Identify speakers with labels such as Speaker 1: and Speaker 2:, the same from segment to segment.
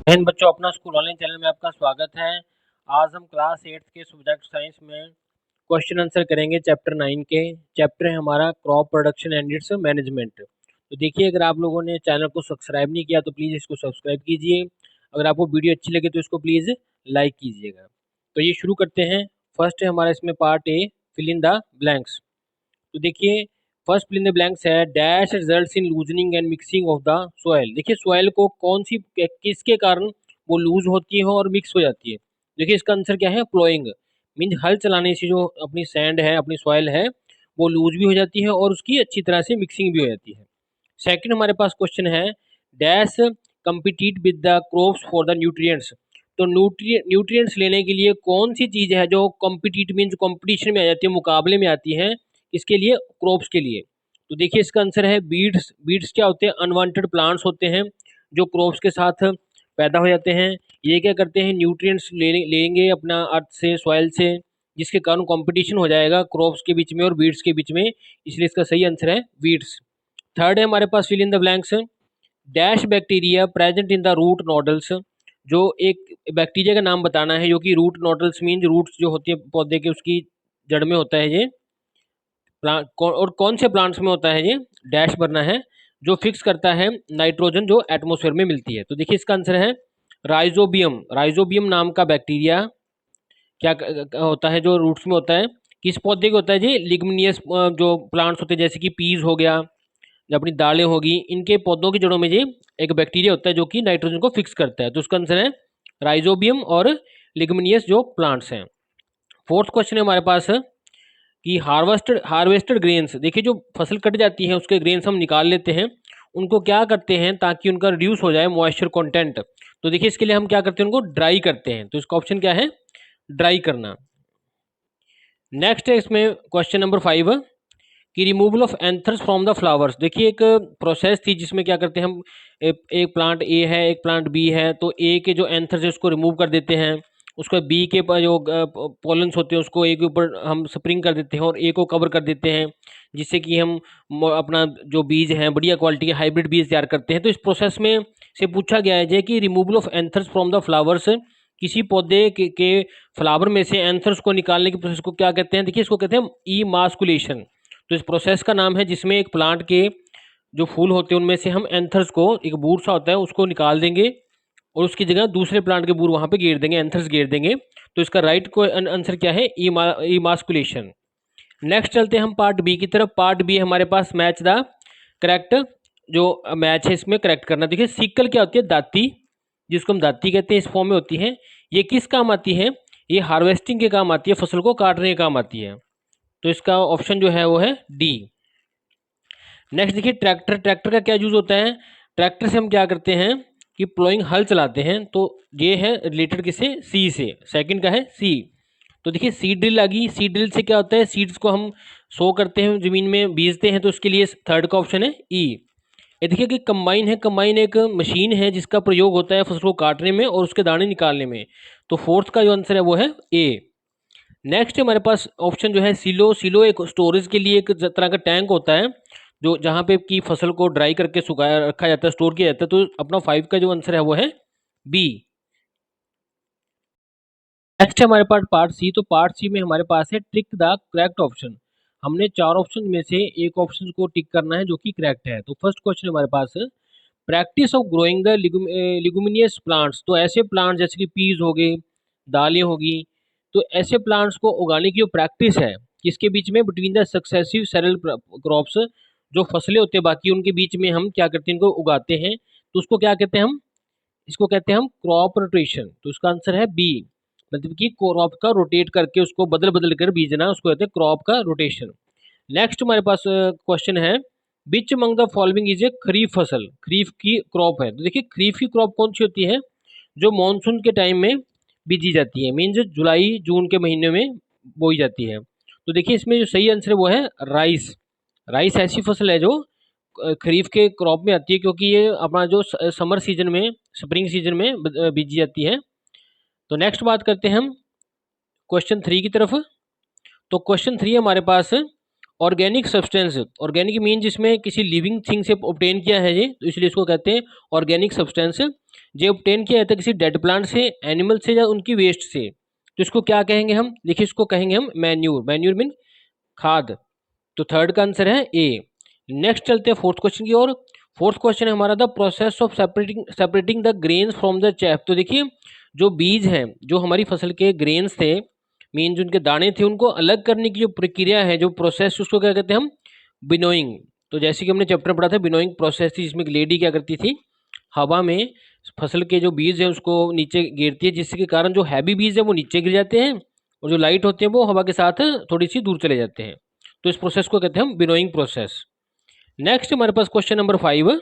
Speaker 1: And बच्चों, अपना school online channel में आपका स्वागत है। आज हम क्लास 8 के सब्जेक्ट साइंस में क्वेश्चन आंसर करेंगे चैप्टर 9 के। चैप्टर है हमारा crop production and it's management. तो देखिए, अगर आप लोगों ने चैनल को सब्सक्राइब नहीं किया तो प्लीज़ इसको सब्सक्राइब कीजिए। अगर आपको वीडियो अच्छी लगे तो इसको प्लीज़ लाइक कीजिएगा। तो ये शुरू करते हैं। फर्स्ट है हमारा इसमें part A, fill in the blanks. तो देखिए, first fill in the blanks है dash results in loosening and mixing of the soil. देखिए, सोयल को कौन सी किसके कारण वो लूज होती है और मिक्स हो जाती है। देखिए, इसका आंसर क्या है, प्लोइंग। मीन हल चलाने से जो अपनी सैंड है, अपनी सॉइल है, वो लूज भी हो जाती है और उसकी अच्छी तरह से मिक्सिंग भी हो जाती है। सेकंड हमारे पास क्वेश्चन है dash compete with the crops for the nutrients. तो न्यूट्रिएंट्स लेने के लिए कौन सी चीज़ है जो कॉम्पिटिट मीन्स कॉम्पिटिशन में आ जाती है, मुकाबले में आती है, इसके लिए, क्रॉप्स के लिए। तो देखिए, इसका आंसर है बीड्स। बीड्स क्या होते हैं, अनवांटेड प्लांट्स होते हैं जो क्रॉप्स के साथ पैदा हो जाते हैं। ये क्या करते हैं, न्यूट्रिएंट्स लेंगे अपना अर्थ से, सॉइल से, जिसके कारण कंपटीशन हो जाएगा क्रॉप्स के बीच में और बीड्स के बीच में। इसलिए इसका सही आंसर है बीड्स। थर्ड है हमारे पास fill in the blanks dash bacteria present in the root nodules. जो एक बैक्टीरिया का नाम बताना है जो कि रूट नोडल्स मीन रूट्स जो होती है पौधे के, उसकी जड़ में होता है ये प्लांट। और कौन से प्लांट्स में होता है ये, डैश भरना है, जो फिक्स करता है नाइट्रोजन जो एटमोसफेयर में मिलती है। तो देखिए, इसका आंसर है राइजोबियम। राइजोबियम नाम का बैक्टीरिया क्या होता है, जो रूट्स में होता है, किस पौधे के होता है जी, लिग्मिनियस जो प्लांट्स होते हैं जैसे कि पीज हो गया या अपनी दालें होगी, इनके पौधों की जड़ों में जी एक बैक्टीरिया होता है जो कि नाइट्रोजन को फिक्स करता है। तो उसका आंसर है राइजोबियम और लिग्मिनियस जो प्लांट्स हैं। फोर्थ क्वेश्चन है हमारे पास कि हार्वेस्टेड ग्रेन्स। देखिए, जो फसल कट जाती है उसके ग्रेन्स हम निकाल लेते हैं, उनको क्या करते हैं ताकि उनका रिड्यूस हो जाए मॉइस्चर कंटेंट। तो देखिए, इसके लिए हम क्या करते हैं, उनको ड्राई करते हैं। तो इसका ऑप्शन क्या है, ड्राई करना। नेक्स्ट है इसमें क्वेश्चन नंबर 5 कि removal of anthers from the flowers. देखिए, एक प्रोसेस थी जिसमें क्या करते हैं हम, एक प्लांट ए है, एक प्लांट बी है, तो ए के जो एंथर्स है उसको रिमूव कर देते हैं। उसके बाद बी के जो पोलन्स होते हैं उसको ए के ऊपर हम स्प्रिंग कर देते हैं और ए को कवर कर देते हैं, जिससे कि हम अपना जो बीज है, बढ़िया क्वालिटी के हाइब्रिड बीज तैयार करते हैं। तो इस प्रोसेस में से पूछा गया है कि removal of anthers from the flowers, किसी पौधे के फ्लावर में से एंथर्स को निकालने की प्रोसेस को क्या कहते हैं। देखिए, इसको कहते हैं ईमास्कुलेशन। तो इस प्रोसेस का नाम है जिसमें एक प्लांट के जो फूल होते हैं उनमें से हम एंथर्स को, एक बूर सा होता है उसको निकाल देंगे और उसकी जगह दूसरे प्लांट के बूर वहां पे घेर देंगे, एंथर्स घेर देंगे। तो इसका राइट को आंसर क्या है, ईमास्कुलेशन। नेक्स्ट चलते हैं हम पार्ट बी की तरफ। पार्ट बी हमारे पास मैच द करेक्ट, जो मैच है इसमें करेक्ट करना। देखिए, सिकल क्या होती है, दाती, जिसको हम दाती कहते हैं, इस फॉर्म में होती है। ये किस काम आती है, ये हार्वेस्टिंग के काम आती है, फसल को काटने के काम आती है। तो इसका ऑप्शन जो है वो है डी। नेक्स्ट देखिए, ट्रैक्टर। ट्रैक्टर का क्या यूज होता है, ट्रैक्टर से हम क्या करते हैं कि प्लोइंग, हल चलाते हैं। तो ये है रिलेटेड किससे, सी से, सेकंड का है सी। तो देखिए, सीड ड्रिल आ गई। सीड ड्रिल से क्या होता है, सीड्स को हम सो करते हैं, जमीन में बीजते हैं, तो उसके लिए थर्ड का ऑप्शन है ई। ये देखिए कि कंबाइन है। कंबाइन एक मशीन है जिसका प्रयोग होता है फसल को काटने में और उसके दाने निकालने में। तो फोर्थ का जो आंसर है वो है ए। नेक्स्ट हमारे पास ऑप्शन जो है सिलो। सिलो एक स्टोरेज के लिए एक तरह का टैंक होता है, जो जहाँ पे की फसल को ड्राई करके सुखाया रखा जाता है, स्टोर किया जाता है। तो अपना 5 का जो आंसर है वो है बी। नेक्स्ट हमारे पास पार्ट सी। तो पार्ट सी में हमारे पास है टिक द करेक्ट ऑप्शन। हमने 4 ऑप्शन में से एक ऑप्शन को टिक करना है जो कि करेक्ट है। तो फर्स्ट क्वेश्चन हमारे पास है practice of growing the leguminous plants. तो ऐसे प्लांट जैसे कि पीज हो गए, दालें होगी, तो ऐसे प्लांट्स को उगाने की जो प्रैक्टिस है, किसके बीच में, between the successive cereal crops, जो फसलें होते हैं बाकी उनके बीच में हम क्या करते हैं, इनको उगाते हैं। तो उसको क्या कहते हैं हम, इसको कहते हैं हम क्रॉप रोटेशन। तो उसका आंसर है बी। मतलब कि क्रॉप का रोटेट करके उसको बदल बदल कर बीजना, उसको कहते हैं क्रॉप का रोटेशन। नेक्स्ट हमारे पास क्वेश्चन है which among the following is a kharif फसल। खरीफ की क्रॉप है। तो देखिए, खरीफ की क्रॉप कौन सी होती है, जो मानसून के टाइम में बीजी जाती है, मीन्स जुलाई जून के महीने में बोई जाती है। तो देखिए, इसमें जो सही आंसर है वो है राइस। राइस ऐसी फसल है जो खरीफ के क्रॉप में आती है, क्योंकि ये अपना जो समर सीजन में, स्प्रिंग सीजन में बीजी जाती है। तो नेक्स्ट बात करते हैं हम क्वेश्चन 3 की तरफ। तो क्वेश्चन 3 हमारे पास ऑर्गेनिक सब्सटेंस, ऑर्गेनिक मीन जिसमें किसी लिविंग थिंग से ऑब्टेन किया है ये, तो इसलिए इसको कहते हैं ऑर्गेनिक सब्सटेंस। जो ऑब्टेन किया जाता है किसी डेड प्लांट से, एनिमल से या उनकी वेस्ट से, तो इसको क्या कहेंगे हम? देखिए इसको कहेंगे हम मैन्यूर। मैन्यूर मीन खाद। तो थर्ड का आंसर है ए। नेक्स्ट चलते हैं फोर्थ क्वेश्चन की ओर। फोर्थ क्वेश्चन है हमारा the process of separating the grains from the chaff. तो देखिए जो बीज हैं, जो हमारी फसल के ग्रेन्स थे, मीन जो उनके दाने थे, उनको अलग करने की जो प्रक्रिया है, जो प्रोसेस, उसको क्या कहते हैं हम? बिनोइंग। तो जैसे कि हमने चैप्टर पढ़ा था, बिनोइंग प्रोसेस थी, जिसमें एक लेडी क्या करती थी, हवा में फसल के जो बीज है उसको नीचे गिरती है, जिसके कारण जो हैवी बीज है वो नीचे गिर जाते हैं, और जो लाइट होते हैं वो हवा के साथ थोड़ी सी दूर चले जाते हैं। तो इस प्रोसेस को कहते हैं हम बिनोइंग प्रोसेस। नेक्स्ट हमारे पास क्वेश्चन नंबर 5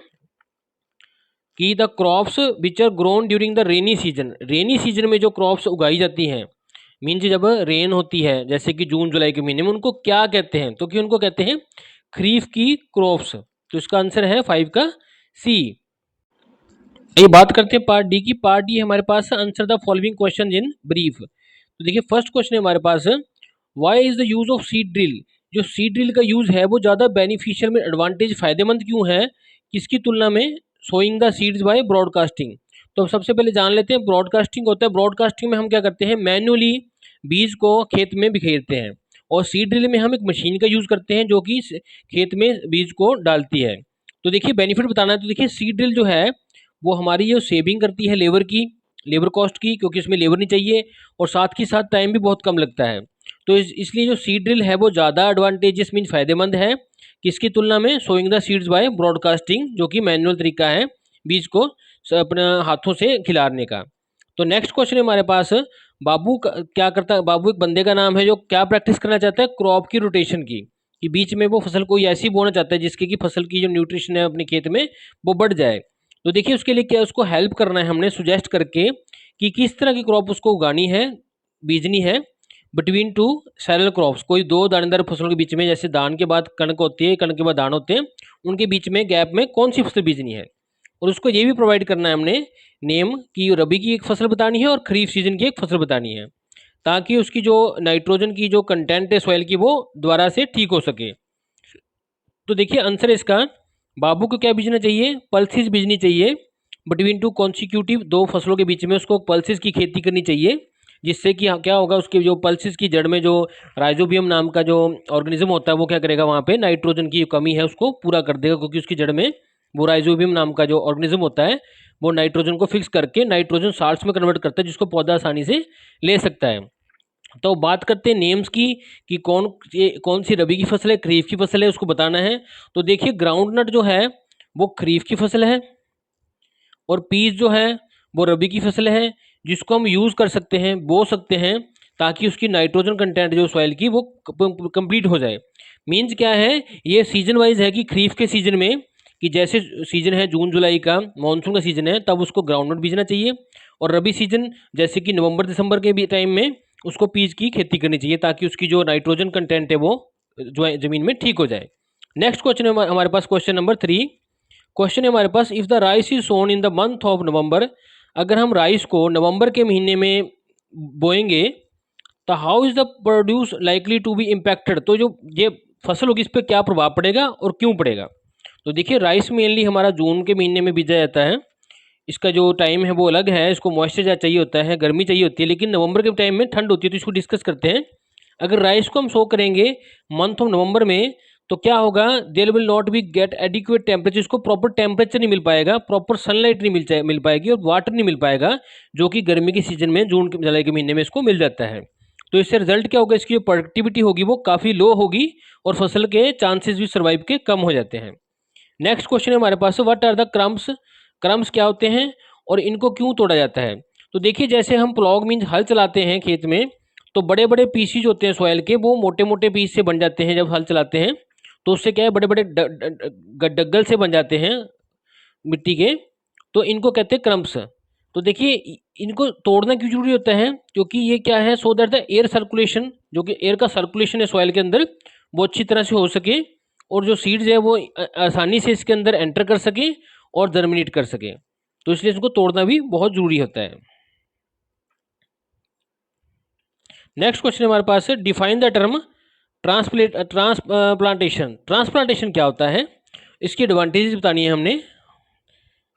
Speaker 1: कि the crops which are grown during the rainy season. Rainy season में जो क्रॉप्स उगाई जाती हैं, मीन्स जब रेन होती है जैसे कि जून जुलाई के महीने में, उनको क्या कहते हैं? तो कि उनको कहते हैं खरीफ की क्रॉप्स। तो इसका आंसर है 5 का सी। ये बात करते हैं पार्ट डी की। पार्ट डी हमारे पास answer the following question in brief. तो देखिए फर्स्ट क्वेश्चन है हमारे पास, why is the use of seed drill. जो सीड ड्रिल का यूज है वो ज़्यादा बेनिफिशियल में एडवांटेज फायदेमंद क्यों है किसकी तुलना में sowing the seeds by broadcasting. तो सबसे पहले जान लेते हैं ब्रॉडकास्टिंग होता है। ब्रॉडकास्टिंग में हम क्या करते हैं, मैन्युअली बीज को खेत में बिखेरते हैं, और सीड ड्रिल में हम एक मशीन का यूज करते हैं जो कि खेत में बीज को डालती है। तो देखिए बेनिफिट बताना है, तो देखिए सीड ड्रिल जो है वो हमारी जो सेविंग करती है लेबर की, लेबर कॉस्ट की, क्योंकि इसमें लेबर नहीं चाहिए, और साथ ही साथ टाइम भी बहुत कम लगता है। तो इसलिए जो सीड ड्रिल है वो ज़्यादा एडवांटेजेस मीन फायदेमंद है किसकी तुलना में? Sowing the seeds by broadcasting, जो कि मैनुअल तरीका है बीज को अपने हाथों से खिलाने का। तो नेक्स्ट क्वेश्चन है हमारे पास, बाबू क्या करता है? बाबू एक बंदे का नाम है जो क्या प्रैक्टिस करना चाहता है? क्रॉप की रोटेशन की, कि बीच में वो फसल कोई ऐसी बोना चाहता है जिसके कि फसल की जो न्यूट्रिशन है अपने खेत में वो बढ़ जाए। तो देखिए उसके लिए क्या, उसको हेल्प करना है हमने सुजेस्ट करके कि किस तरह की क्रॉप उसको उगानी है, बीजनी है, बिटवीन टू सैरल क्रॉप्स। कोई दो दानेदार फसलों के बीच में, जैसे धान के बाद कणक होती है, कणक के बाद धान होते हैं, उनके बीच में गैप में कौन सी फसल बीजनी है। और उसको ये भी प्रोवाइड करना है हमने नेम कि रबी की एक फसल बतानी है और खरीफ सीजन की एक फसल बतानी है, ताकि उसकी जो नाइट्रोजन की जो कंटेंट है सॉइल की वो दोबारा से ठीक हो सके। तो देखिए आंसर इसका, बाबू को क्या बीजना चाहिए? पल्सिस बीजनी चाहिए बिटवीन टू कॉन्सिक्यूटिव, दो फसलों के बीच में उसको पल्सिस की खेती करनी चाहिए, जिससे कि क्या होगा, उसके जो पल्सिस की जड़ में जो राइजोबियम नाम का जो ऑर्गेनिज्म होता है वो क्या करेगा, वहाँ पे नाइट्रोजन की कमी है उसको पूरा कर देगा, क्योंकि उसकी जड़ में वो राइजोबियम नाम का जो ऑर्गेनिज्म होता है वो नाइट्रोजन को फिक्स करके नाइट्रोजन साल्ट्स में कन्वर्ट करता है, जिसको पौधा आसानी से ले सकता है। तो बात करते हैं नेम्स की कि कौन सी रबी की फसल है, खरीफ की फसल है, उसको बताना है। तो देखिए ग्राउंड नट जो है वो खरीफ की फसल है, और पीस जो है वो रबी की फसल है, जिसको हम यूज़ कर सकते हैं, बो सकते हैं, ताकि उसकी नाइट्रोजन कंटेंट जो सॉइल की वो कंप्लीट हो जाए। मीन्स क्या है, ये सीजन वाइज है कि खरीफ के सीजन में, कि जैसे सीजन है जून जुलाई का मानसून का सीजन है, तब उसको ग्राउंड नट बीजना चाहिए, और रबी सीजन जैसे कि नवंबर दिसंबर के भी टाइम में उसको पीस की खेती करनी चाहिए, ताकि उसकी जो नाइट्रोजन कंटेंट है वो जो है ज़मीन में ठीक हो जाए। नेक्स्ट क्वेश्चन है हमारे पास क्वेश्चन नंबर 3। क्वेश्चन है हमारे पास, if the rice is sown in the month of November. अगर हम राइस को नवंबर के महीने में बोएंगे तो how is the produce likely to be impacted. तो जो ये फसल होगी इस पर क्या प्रभाव पड़ेगा और क्यों पड़ेगा। तो देखिए राइस मेनली हमारा जून के महीने में बीजा जाता है, इसका जो टाइम है वो अलग है, इसको मॉइस्चर ज़्यादा चाहिए होता है, गर्मी चाहिए होती है, लेकिन नवंबर के टाइम में ठंड होती है। तो इसको डिस्कस करते हैं। अगर राइस को हम सो करेंगे मंथ ऑफ नवंबर में, तो क्या होगा, there will not be get adequate temperature, इसको प्रॉपर टेम्परेचर नहीं मिल पाएगा, प्रॉपर सनलाइट नहीं मिल पाएगी, और वाटर नहीं मिल पाएगा, जो कि गर्मी के सीजन में जून जुलाई के महीने में इसको मिल जाता है। तो इससे रिजल्ट क्या होगा, इसकी जो प्रोडक्टिविटी होगी वो काफ़ी लो होगी, और फसल के चांसेस भी सर्वाइव के कम हो जाते हैं। नेक्स्ट क्वेश्चन है हमारे पास, what are the crumbs. Crumbs क्या होते हैं और इनको क्यों तोड़ा जाता है। तो देखिए जैसे हम प्लॉग मीन्स हल चलाते हैं खेत में, तो बड़े बड़े पीसीज होते हैं सॉइल के, वो मोटे मोटे पीस से बन जाते हैं जब हल चलाते हैं, तो उससे क्या है बड़े बड़े डग्गल से बन जाते हैं मिट्टी के, तो इनको कहते हैं क्रम्स। तो देखिए इनको तोड़ना क्यों जरूरी होता है, क्योंकि ये क्या है, so that the air circulation, जो कि एयर का सर्कुलेशन है सॉइल के अंदर, वो अच्छी तरह से हो सके, और जो सीड्स है वो आसानी से इसके अंदर एंटर कर सके और जर्मिनेट कर सके। तो इसलिए इसको तोड़ना भी बहुत जरूरी होता है। नेक्स्ट क्वेश्चन हमारे पास है, डिफाइन द टर्म ट्रांसप्लांटेशन क्या होता है, इसकी एडवांटेजेस बतानी है हमने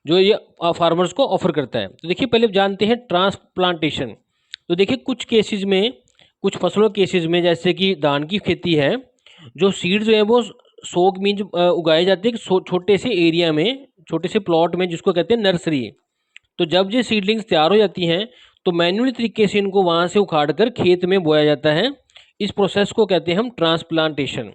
Speaker 1: जो ये फार्मर्स को ऑफर करता है। तो देखिए पहले जानते हैं ट्रांसप्लांटेशन। तो देखिए कुछ केसेस में, कुछ फसलों केसेस में, जैसे कि धान की खेती है, जो सीड जो है वो सोक मीन्स उगाए जाते हैं छोटे से एरिया में, छोटे से प्लॉट में, जिसको कहते हैं नर्सरी। तो जब ये सीडलिंग्स तैयार हो जाती हैं तो मैन्युअली तरीके से इनको वहाँ से उखाड़ कर खेत में बोया जाता है। इस प्रोसेस को कहते हैं हम ट्रांसप्लांटेशन।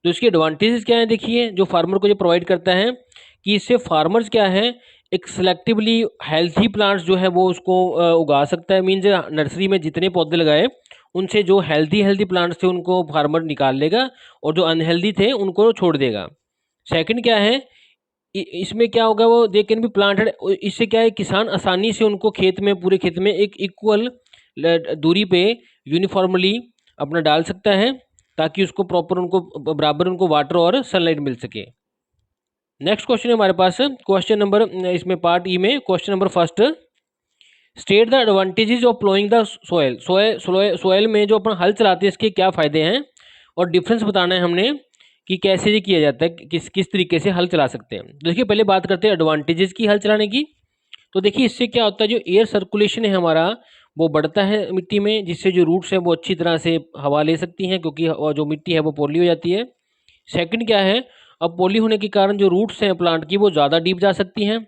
Speaker 1: तो इसके एडवांटेजेस क्या है, देखिए जो फार्मर को ये प्रोवाइड करता है कि इससे फार्मर्स क्या है, एक सिलेक्टिवली हेल्थी प्लांट्स जो है वो उसको उगा सकता है। मीन्स नर्सरी में जितने पौधे लगाए उनसे जो हेल्थी प्लांट्स थे उनको फार्मर निकाल लेगा और जो अनहेल्दी थे उनको छोड़ देगा। सेकंड क्या है, इसमें क्या होगा, वो दे कैन बी प्लांटेड, इससे क्या है किसान आसानी से उनको खेत में, पूरे खेत में एक इक्वल दूरी पे यूनिफॉर्मली अपना डाल सकता है, ताकि उसको प्रॉपर, उनको बराबर उनको वाटर और सनलाइट मिल सके। नेक्स्ट क्वेश्चन है हमारे पास, क्वेश्चन नंबर, इसमें पार्ट ई में question number first, state the advantages of ploughing the soil. Soil में जो अपन हल चलाते हैं इसके क्या फ़ायदे हैं, और डिफरेंस बताना है हमने कि कैसे ये किया जाता है, किस किस तरीके से हल चला सकते हैं। देखिए पहले बात करते हैं एडवांटेजेस की हल चलाने की। तो देखिए इससे क्या होता है, जो एयर सर्कुलेशन है हमारा वो बढ़ता है मिट्टी में, जिससे जो रूट्स है वो अच्छी तरह से हवा ले सकती हैं, क्योंकि जो मिट्टी है वो पोली हो जाती है। सेकंड क्या है, अब पोली होने के कारण जो रूट्स हैं प्लांट की वो ज़्यादा डीप जा सकती हैं।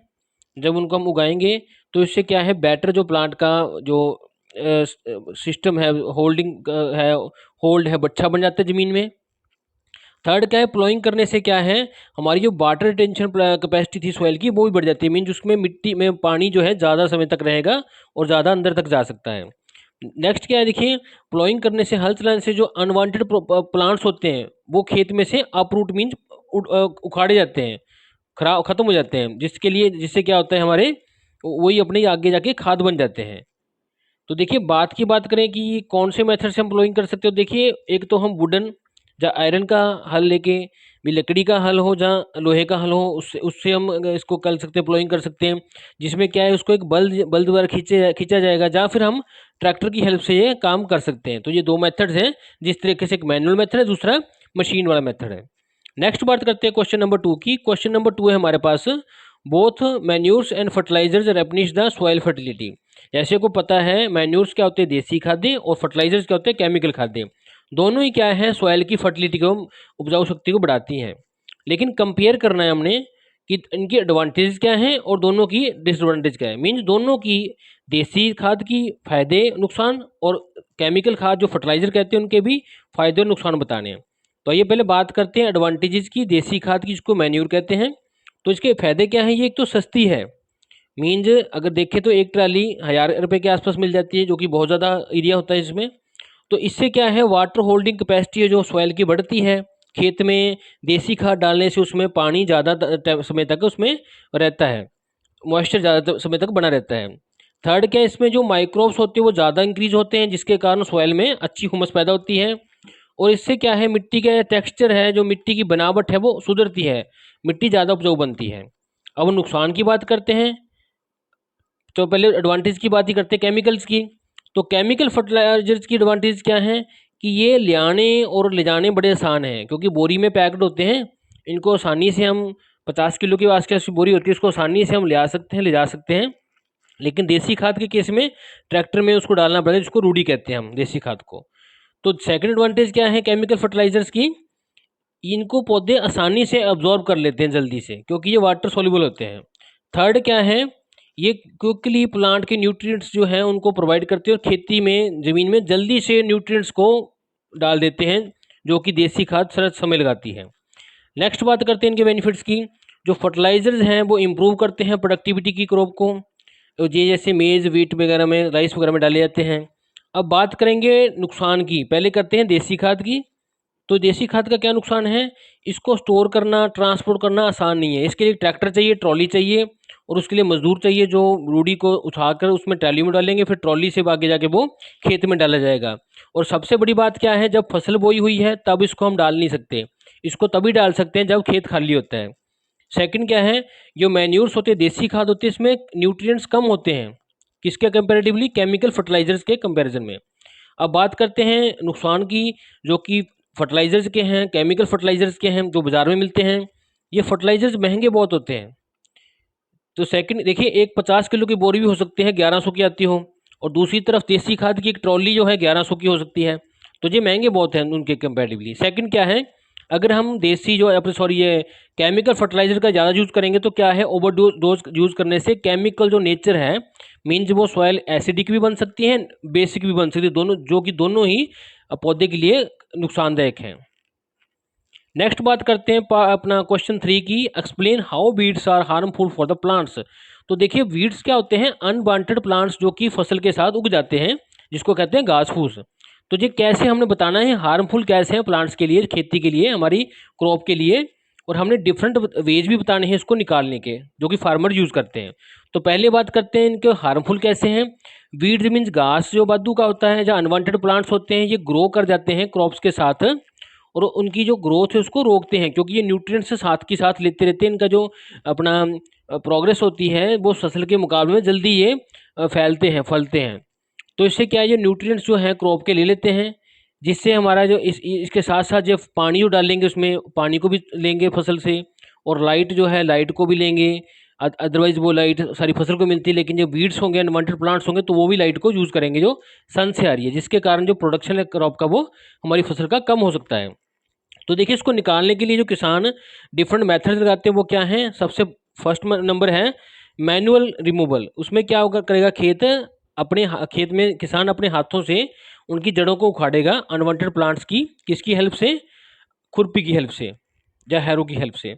Speaker 1: जब उनको हम उगाएंगे तो इससे क्या है, बेटर जो प्लांट का जो सिस्टम है, होल्डिंग है, होल्ड है, अच्छा बन जाता है ज़मीन में। थर्ड क्या है, प्लोइंग करने से क्या है, हमारी जो वाटर रिटेंशन कैपेसिटी थी सॉइल की वो भी बढ़ जाती है। मीन्स उसमें मिट्टी में पानी जो है ज़्यादा समय तक रहेगा और ज़्यादा अंदर तक जा सकता है। नेक्स्ट क्या है, देखिए प्लोइंग करने से, हल चलाने से जो अनवांटेड प्लांट्स होते हैं वो खेत में से अपरूट मीन्स उखाड़े जाते हैं, खराब खत्म हो जाते हैं, जिससे क्या होता है, हमारे वही अपने आगे जाके खाद बन जाते हैं। तो देखिए बात करें कि कौन से मेथड से हम प्लोइंग कर सकते हो, देखिए एक तो हम वुडन या आयरन का हल लेके, भी लकड़ी का हल हो जहाँ लोहे का हल हो, उससे उससे हम इसको कर सकते हैं, प्लोइंग कर सकते हैं, जिसमें क्या है उसको एक बल्द द्वारा खींचा जाएगा, या फिर हम ट्रैक्टर की हेल्प से ये काम कर सकते हैं। तो ये दो मेथड्स हैं, जिस तरीके से एक मैनुअल मेथड है, दूसरा मशीन वाला मेथड है। नेक्स्ट बात करते हैं क्वेश्चन नंबर 2 की। क्वेश्चन नंबर 2 है हमारे पास, both manures and fertilizers replenish the soil fertility. जैसे को पता है मैन्यूर्स क्या होते हैं, देसी खाद्य, और फर्टिलाइजर्स क्या होते हैं, केमिकल खाद्य। दोनों ही क्या है, सॉइल की फर्टिलिटी को, उपजाऊ शक्ति को बढ़ाती हैं। लेकिन कंपेयर करना है हमने कि इनकी एडवांटेज क्या हैं और दोनों की डिसएडवांटेज क्या है। मीन्स दोनों की, देसी खाद की फायदे नुकसान और केमिकल खाद जो फर्टिलाइजर कहते हैं उनके भी फायदे और नुकसान बताने हैं। तो ये पहले बात करते हैं एडवांटेजेस की, देसी खाद की जिसको मैन्यूर कहते हैं। तो इसके फायदे क्या हैं, ये एक तो सस्ती है। मीन्स अगर देखें तो एक ट्राली 1000 रुपये के आसपास मिल जाती है, जो कि बहुत ज़्यादा एरिया होता है इसमें। तो इससे क्या है, वाटर होल्डिंग कैपेसिटी है जो सॉइल की बढ़ती है। खेत में देसी खाद डालने से उसमें पानी ज़्यादा समय तक उसमें रहता है, मॉइस्चर ज़्यादा समय तक बना रहता है। थर्ड क्या है, इसमें जो माइक्रोब्स होते हैं वो ज़्यादा इंक्रीज होते हैं, जिसके कारण सॉइल में अच्छी हुमस पैदा होती है। और इससे क्या है, मिट्टी का टेक्सचर है, जो मिट्टी की बनावट है वो सुधरती है, मिट्टी ज़्यादा उपजाऊ बनती है। अब नुकसान की बात करते हैं, तो पहले एडवांटेज की बात ही करते हैं केमिकल्स की। तो केमिकल फर्टिलाइजर्स की एडवांटेज क्या है कि ये ले आने और ले जाने बड़े आसान हैं, क्योंकि बोरी में पैक्ड होते हैं। इनको आसानी से हम 50 किलो के आसपास की बोरी होती है, उसको आसानी से हम ले आ सकते हैं, ले जा सकते हैं। लेकिन देसी खाद के केस में ट्रैक्टर में उसको डालना पड़ेगा, जिसको रूढ़ी कहते हैं हम देसी खाद को। तो सेकंड एडवांटेज क्या है केमिकल फर्टिलाइजर्स की, इनको पौधे आसानी से अब्जॉर्ब कर लेते हैं जल्दी से, क्योंकि ये वाटर सोल्यूबल होते हैं। थर्ड क्या है, ये क्विकली प्लांट के न्यूट्रिएंट्स जो हैं उनको प्रोवाइड करते हैं, और खेती में, ज़मीन में जल्दी से न्यूट्रिएंट्स को डाल देते हैं, जो कि देसी खाद सरल समय लगाती है। नेक्स्ट बात करते हैं इनके बेनिफिट्स की। जो फर्टिलाइजर्स हैं वो इम्प्रूव करते हैं प्रोडक्टिविटी की क्रॉप को, ये जैसे मेज़, वीट वगैरह में, राइस वगैरह में डाले जाते हैं। अब बात करेंगे नुकसान की, पहले करते हैं देसी खाद की। तो देसी खाद का क्या नुकसान है, इसको स्टोर करना, ट्रांसपोर्ट करना आसान नहीं है। इसके लिए ट्रैक्टर चाहिए, ट्रॉली चाहिए, और उसके लिए मजदूर चाहिए जो रूढ़ी को उठाकर उसमें ट्रॉली में डालेंगे, फिर ट्रॉली से आगे जाके वो खेत में डाला जाएगा। और सबसे बड़ी बात क्या है, जब फसल बोई हुई है तब इसको हम डाल नहीं सकते, इसको तभी डाल सकते हैं जब खेत खाली होता है। सेकंड क्या है, जो मैन्यूर्स होते हैं, देसी खाद होती है, इसमें न्यूट्रिएंट्स कम होते हैं, किसके कंपैरेटिवली, केमिकल फर्टिलाइजर्स के कंपैरिजन में। अब बात करते हैं नुकसान की, जो कि फर्टिलाइजर्स के हैं, केमिकल फर्टिलाइजर्स के हैं जो बाजार में मिलते हैं, ये फर्टिलाइजर्स महंगे बहुत होते हैं। तो सेकंड देखिए, एक 50 किलो की बोरी भी हो सकती है 1100 की आती हो, और दूसरी तरफ देसी खाद की एक ट्रॉली जो है 1100 की हो सकती है। तो ये महंगे बहुत हैं उनके कंपेरेटिवली। सेकंड क्या है, अगर हम देसी जो अपने सॉरी ये केमिकल फर्टिलाइजर का ज़्यादा यूज़ करेंगे तो क्या है, ओवर डोज यूज़ करने से केमिकल जो नेचर है मीन्स वो सॉइल एसिडिक भी बन सकती है, बेसिक भी बन सकती है, दोनों, जो कि दोनों ही पौधे के लिए नुकसानदायक हैं। नेक्स्ट बात करते हैं अपना क्वेश्चन 3 की, explain how weeds are harmful for the plants. तो देखिए वीड्स क्या होते हैं, अनवांटेड प्लांट्स जो कि फसल के साथ उग जाते हैं, जिसको कहते हैं घास फूस। तो ये कैसे हमने बताना है, हार्मफुल कैसे हैं प्लांट्स के लिए, खेती के लिए, हमारी क्रॉप के लिए, और हमने डिफरेंट वेज भी बताने हैं इसको निकालने के, जो कि फार्मर यूज़ करते हैं। तो पहले बात करते हैं इनके हार्मफुल कैसे हैं। वीड्स मीन्स घास जो बादू का होता है, जो अनवांटेड प्लांट्स होते हैं, ये ग्रो कर जाते हैं क्रॉप्स के साथ, और उनकी जो ग्रोथ है उसको रोकते हैं, क्योंकि ये न्यूट्रिएंट्स साथ के साथ लेते रहते हैं। इनका जो अपना प्रोग्रेस होती है वो फसल के मुकाबले में जल्दी ये फैलते हैं, फलते हैं। तो इससे क्या है, ये न्यूट्रिएंट्स जो हैं क्रॉप के ले लेते हैं, जिससे हमारा जो इसके साथ साथ जो पानी जो डालेंगे उसमें पानी को भी लेंगे फसल से, और लाइट जो है लाइट को भी लेंगे। अदरवाइज वो लाइट सारी फसल को मिलती है, लेकिन जो वीड्स होंगे, अनवांटेड प्लांट्स होंगे, तो वो भी लाइट को यूज़ करेंगे जो सन से आ रही है, जिसके कारण जो प्रोडक्शन है क्रॉप का वो हमारी फसल का कम हो सकता है। तो देखिए इसको निकालने के लिए जो किसान डिफरेंट मेथड्स लगाते हैं वो क्या हैं। सबसे फर्स्ट नंबर है मैनुअल रिमूवल। उसमें क्या होगा, करेगा, खेत में किसान अपने हाथों से उनकी जड़ों को उखाड़ेगा अनवांटेड प्लांट्स की, किसकी हेल्प से, खुरपी की हेल्प से या हैरो की हेल्प से।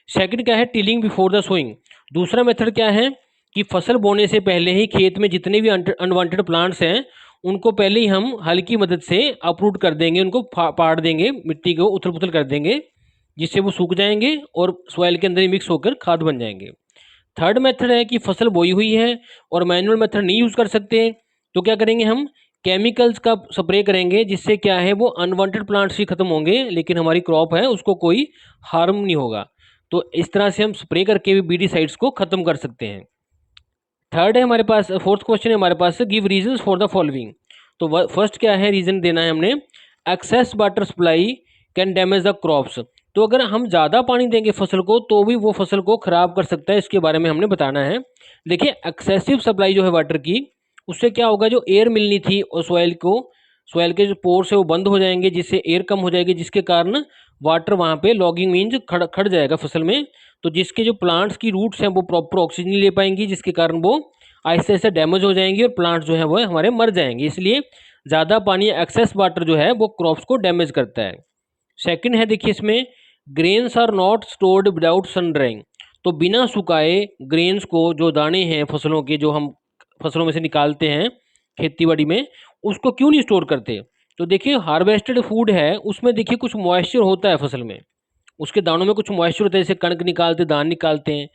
Speaker 1: सेकंड क्या है, टिलिंग बिफोर द सोइंग। दूसरा मेथड क्या है कि फसल बोने से पहले ही खेत में जितने भी अनवांटेड प्लांट्स हैं उनको पहले ही हम हल की मदद से अपरूट कर देंगे, उनको पाड़ देंगे, मिट्टी को उथल पुथल कर देंगे, जिससे वो सूख जाएंगे और सॉइल के अंदर ही मिक्स होकर खाद बन जाएंगे। थर्ड मेथड है कि फसल बोई हुई है और मैनुअल मेथड नहीं यूज़ कर सकते, तो क्या करेंगे, हम केमिकल्स का स्प्रे करेंगे, जिससे क्या है वो अनवांटेड प्लांट्स ही खत्म होंगे, लेकिन हमारी क्रॉप है उसको कोई हार्म नहीं होगा। तो इस तरह से हम स्प्रे करके भी बीडीसाइड्स को ख़त्म कर सकते हैं। थर्ड है हमारे पास, फोर्थ क्वेश्चन है हमारे पास, give reasons for the following. तो फर्स्ट क्या है, रीजन देना है हमने, excess water supply can damage the crops. तो अगर हम ज़्यादा पानी देंगे फसल को तो भी वो फसल को ख़राब कर सकता है, इसके बारे में हमने बताना है। देखिए एक्सेसिव सप्लाई जो है वाटर की, उससे क्या होगा, जो एयर मिलनी थी और सॉइल के जो पोर्स है वो बंद हो जाएंगे, जिससे एयर कम हो जाएगी, जिसके कारण वाटर वहाँ पे लॉगिंग मीन्स खड़ जाएगा फसल में। तो जिसके जो प्लांट्स की रूट्स हैं वो प्रॉपर ऑक्सीजन नहीं ले पाएंगी, जिसके कारण वो आहिस्ते आहिस्ते डैमेज हो जाएंगी और प्लांट्स जो है वो हमारे मर जाएंगे। इसलिए ज़्यादा पानी, एक्सेस वाटर जो है वो क्रॉप्स को डैमेज करता है। सेकंड है, देखिए इसमें, grains are not stored without sun drying. तो बिना सुखाए ग्रेन्स को, जो दाने हैं फसलों के जो हम फसलों में से निकालते हैं खेती बाड़ी में, उसको क्यों नहीं स्टोर करते। तो देखिए हार्वेस्टेड फूड है, उसमें देखिए कुछ मॉइस्चर होता है फसल में, उसके दानों में कुछ मॉइस्चर होता है, जैसे कणक निकालते, दान निकालते हैं।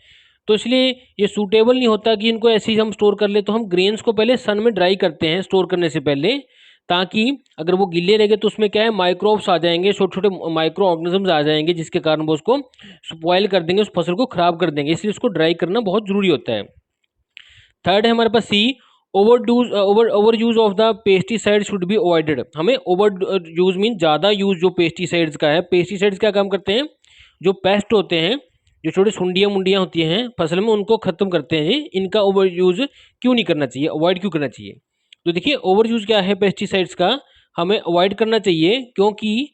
Speaker 1: तो इसलिए ये सूटेबल नहीं होता कि इनको ऐसे ही हम स्टोर कर ले। तो हम ग्रेन्स को पहले सन में ड्राई करते हैं स्टोर करने से पहले, ताकि अगर वो गिले रहेंगे तो उसमें क्या है, माइक्रोब्स आ जाएंगे, छोटे छोटे माइक्रो ऑर्गेनिजम्स आ जाएंगे, जिसके कारण वो उसको स्पॉइल कर देंगे, उस फसल को खराब कर देंगे। इसलिए उसको ड्राई करना बहुत जरूरी होता है। थर्ड है हमारे पास C, over use of the pesticide should be avoided. हमें ओवर यूज मीन ज़्यादा यूज जो पेस्टिसाइड्स का है। पेस्टिसाइड्स क्या काम करते हैं, जो पेस्ट होते हैं, जो छोटे सुंडियाँ मुंडियाँ होती हैं फसल में, उनको ख़त्म करते हैं। इनका ओवर यूज़ क्यों नहीं करना चाहिए, अवॉइड क्यों करना चाहिए। तो देखिए ओवर यूज़ क्या है पेस्टिसाइड्स का, हमें अवॉइड करना चाहिए, क्योंकि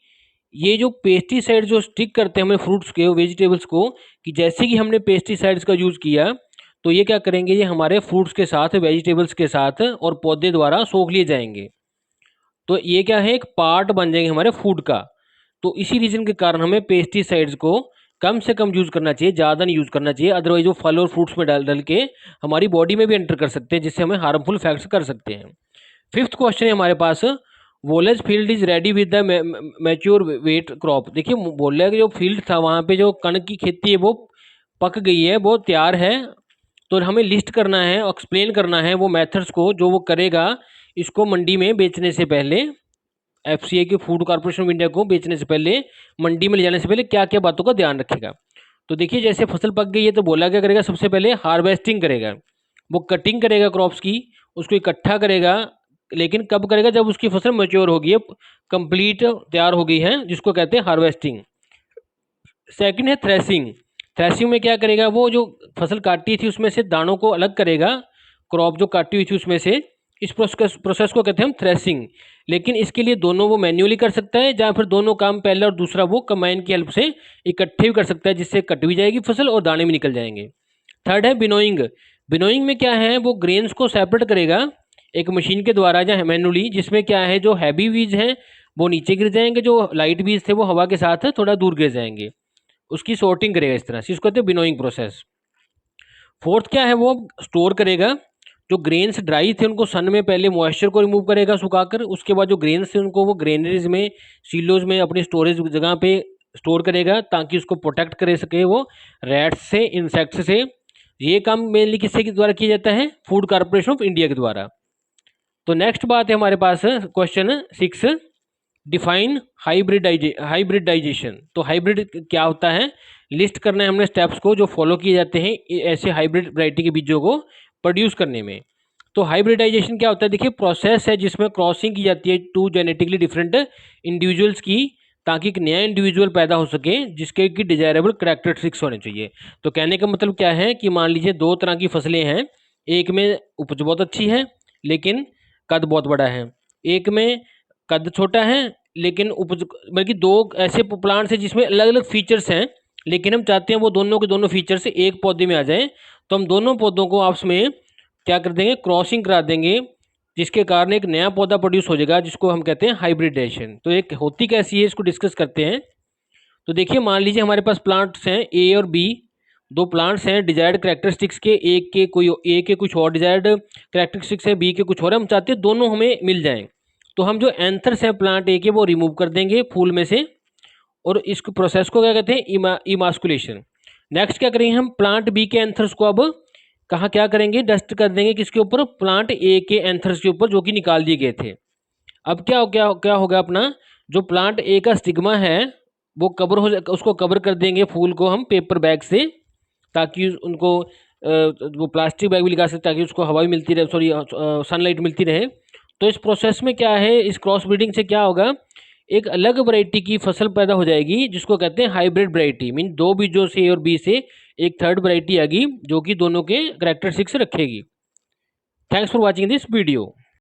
Speaker 1: ये जो पेस्टिसाइड जो स्टिक करते हैं हमें फ्रूट्स के, वेजिटेबल्स को, कि जैसे कि हमने पेस्टिसाइड्स का यूज़ किया तो ये क्या करेंगे, ये हमारे फ्रूट्स के साथ, वेजिटेबल्स के साथ और पौधे द्वारा सोख लिए जाएंगे। तो ये क्या है, एक पार्ट बन जाएंगे हमारे फूड का। तो इसी रीजन के कारण हमें पेस्टिसाइड्स को कम से कम यूज़ करना चाहिए, ज़्यादा नहीं यूज़ करना चाहिए। अदरवाइज वो फल और फ्रूट्स में डाल के हमारी बॉडी में भी एंटर कर सकते हैं, जिससे हमें हार्मफुल इफेक्ट्स कर सकते हैं। फिफ्थ क्वेश्चन है हमारे पास, वोलेज field is ready with the mature wheat crop. देखिए बोल कि जो फील्ड था वहाँ पे जो कणक की खेती है वो पक गई है, वो तैयार है। तो हमें लिस्ट करना है, एक्सप्लेन करना है वो मेथड्स को, जो वो करेगा इसको मंडी में बेचने से पहले, एफसीआई की फूड कॉर्पोरेशन ऑफ इंडिया को बेचने से पहले, मंडी में ले जाने से पहले क्या क्या बातों का ध्यान रखेगा। तो देखिए जैसे फसल पक गई है तो बोला क्या करेगा, सबसे पहले हार्वेस्टिंग करेगा, वो कटिंग करेगा क्रॉप्स की, उसको इकट्ठा करेगा लेकिन कब करेगा? जब उसकी फसल मैच्योर होगी है, कंप्लीट तैयार हो गई है, जिसको कहते हैं हार्वेस्टिंग। सेकंड है थ्रेसिंग। थ्रेसिंग में क्या करेगा? वो जो फसल काटी थी उसमें से दानों को अलग करेगा, क्रॉप जो काटी हुई थी उसमें से। इस प्रोसेस को कहते हैं हम थ्रेसिंग। लेकिन इसके लिए दोनों वो मैन्युअली कर सकता है, या फिर दोनों काम पहले और दूसरा वो कंबाइन की हेल्प से इकट्ठे भी कर सकता है, जिससे कट भी जाएगी फसल और दाने भी निकल जाएंगे। थर्ड है बिनोइंग। बिनोइंग में क्या है? वो ग्रेन्स को सेपरेट करेगा एक मशीन के द्वारा या मैनुअली, जिसमें क्या है, जो हैवी बीज हैं वो नीचे गिर जाएंगे, जो लाइट बीज थे वो हवा के साथ थोड़ा दूर गिर जाएंगे। उसकी सॉर्टिंग करेगा इस तरह से, इसको कहते हैं बिनोइंग प्रोसेस। फोर्थ क्या है? वो स्टोर करेगा। जो ग्रेन्स ड्राई थे उनको सन में पहले मॉइस्चर को रिमूव करेगा सुखाकर, उसके बाद जो ग्रेन्स थे उनको वो ग्रेनरीज में, सीलोज में, अपनी स्टोरेज जगह पे स्टोर करेगा, ताकि उसको प्रोटेक्ट कर सके वो रैट्स से, इंसेक्ट्स से। ये काम मेनली किसके द्वारा किया जाता है? फूड कॉर्पोरेशन ऑफ इंडिया के द्वारा। तो नेक्स्ट बात है हमारे पास क्वेश्चन 6, डिफाइन हाइब्रिडाइजेशन। तो हाइब्रिड क्या होता है? लिस्ट करना है हमने स्टेप्स को जो फॉलो किए जाते हैं ऐसे हाइब्रिड वैरायटी के बीजों को प्रोड्यूस करने में। तो हाइब्रिडाइजेशन क्या होता है? देखिए, प्रोसेस है जिसमें क्रॉसिंग की जाती है टू जेनेटिकली डिफरेंट इंडिविजुअल्स की, ताकि एक नया इंडिविजुअल पैदा हो सके जिसके की डिजायरेबल करैक्टरिस्टिक्स होने चाहिए। तो कहने का मतलब क्या है कि मान लीजिए दो तरह की फसलें हैं, एक में उपज बहुत अच्छी है लेकिन कद बहुत बड़ा है, एक में कद छोटा है लेकिन उपज, बल्कि दो ऐसे प्लांट्स हैं जिसमें अलग अलग फीचर्स हैं, लेकिन हम चाहते हैं वो दोनों के दोनों फीचर से एक पौधे में आ जाएं। तो हम दोनों पौधों को आपस में क्या कर देंगे? क्रॉसिंग करा देंगे, जिसके कारण एक नया पौधा प्रोड्यूस हो जाएगा, जिसको हम कहते हैं हाइब्रिडेशन। तो एक होती कैसी है इसको डिस्कस करते हैं। तो देखिए, मान लीजिए हमारे पास प्लांट्स हैं ए और बी, दो प्लांट्स हैं डिजायर्ड करेक्टरिस्टिक्स के, एक के कोई ए के कुछ और डिजायर्ड करेक्टरिस्टिक्स है, बी के कुछ और है, हम चाहते हैं दोनों हमें मिल जाएं। तो हम जो एंथर्स हैं प्लांट ए के वो रिमूव कर देंगे फूल में से, और इस प्रोसेस को क्या कहते हैं? इमास्कुलेशन। नेक्स्ट क्या करेंगे? हम प्लांट बी के एंथर्स को अब कहाँ क्या करेंगे? डस्ट कर देंगे किसके ऊपर? प्लांट ए के एंथर्स के ऊपर, जो कि निकाल दिए गए थे। अब क्या क्या क्या होगा? अपना जो प्लांट ए का स्टिग्मा है वो कवर हो उसको कवर कर देंगे फूल को हम पेपर बैग से, ताकि उनको वो प्लास्टिक बैग भी लगा सकते ताकि उसको हवा भी मिलती रहे, सॉरी सनलाइट मिलती रहे। तो इस प्रोसेस में क्या है, इस क्रॉस ब्रीडिंग से क्या होगा? एक अलग वैरायटी की फसल पैदा हो जाएगी, जिसको कहते हैं हाइब्रिड वैरायटी। मीन दो बीजों से ए और बी से एक थर्ड वैरायटी आएगी जो कि दोनों के करैक्टरिस्टिक्स रखेगी। Thanks for watching this video.